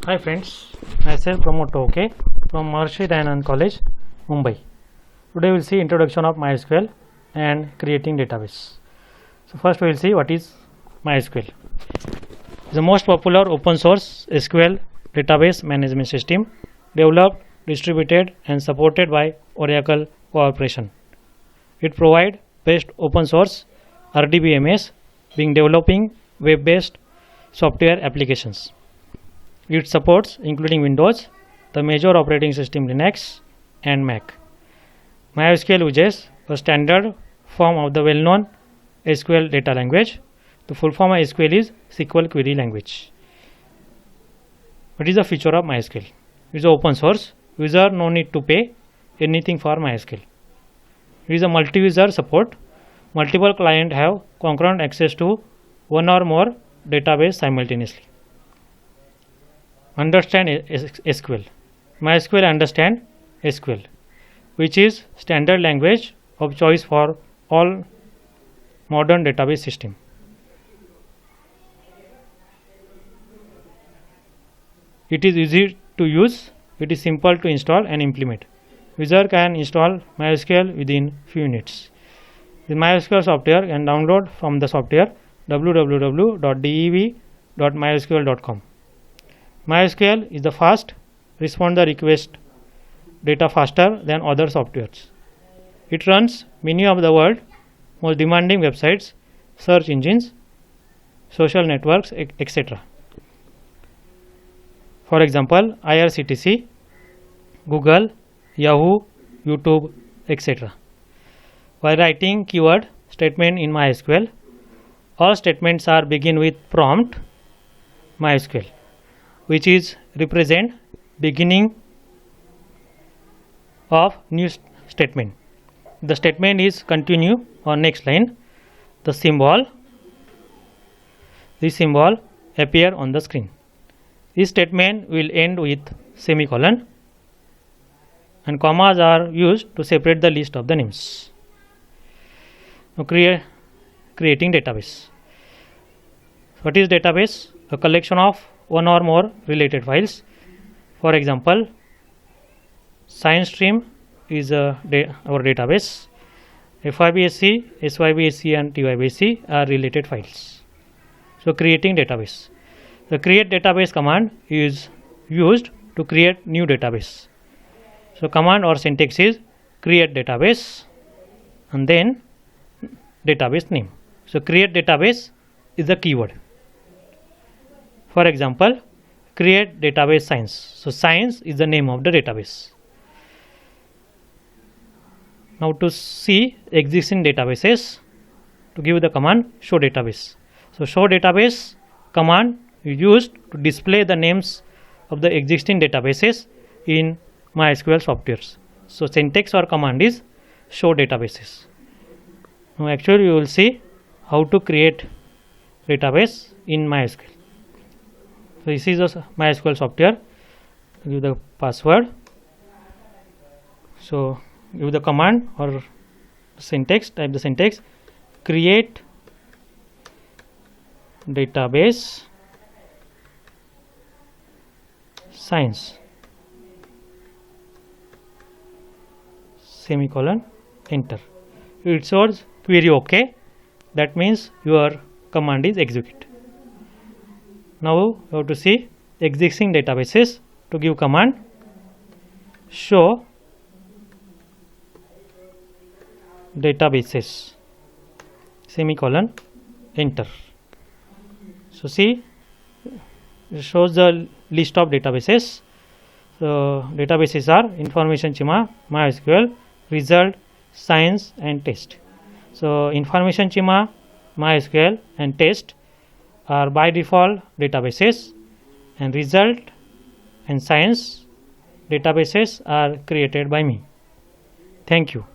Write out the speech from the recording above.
Hi friends, myself Pramod Toke from Maharishi Dayanand College, Mumbai. Today we will see introduction of MySQL and creating database. So first we will see what is MySQL. The most popular open source SQL database management system developed, distributed and supported by Oracle Corporation. It provides best open source RDBMS being developing web-based software applications. It supports including Windows, the major operating system Linux and Mac. MySQL uses a standard form of the well-known SQL data language. The full form of SQL is SQL Query Language. What is the feature of MySQL? It is open source. User no need to pay anything for MySQL. It is a multi-user support. Multiple clients have concurrent access to one or more database simultaneously. Understand SQL. MySQL understand SQL, which is standard language of choice for all modern database system. It is easy to use. It is simple to install and implement. User can install MySQL within few minutes. The MySQL software can download from the software www.dev.mysql.com. MySQL is the fast, respond the request data faster than other softwares. It runs many of the world's most demanding websites, search engines, social networks, etc. For example, IRCTC, Google, Yahoo, YouTube, etc. While writing keyword statement in MySQL, all statements are begin with prompt MySQL, which is represent beginning of new statement. The statement is continue on next line. This symbol appear on the screen. This statement will end with semicolon and commas are used to separate the list of the names. Now creating database. What is database? A collection of one or more related files. For example, science stream is our database. FYBSC, SYBSC and TYBSC are related files. So creating database. The create database command is used to create new database. So command or syntax is create database and then database name. So create database is the keyword. For example, create database science. So science is the name of the database. Now to see existing databases, to give the command show database. So show database command is used to display the names of the existing databases in MySQL softwares. So syntax or command is show databases. Now actually you will see how to create database in MySQL. So this is the MySQL software. Give the password. So give the command or syntax. Type the syntax. Create database science. Semicolon. Enter. It shows query OK. That means your command is execute. Now you have to see existing databases. To give command show databases semicolon enter. So see it shows the list of databases. So databases are information schema, MySQL, result, science and test. So information schema, MySQL and test are by default databases and result and science databases are created by me. Thank you.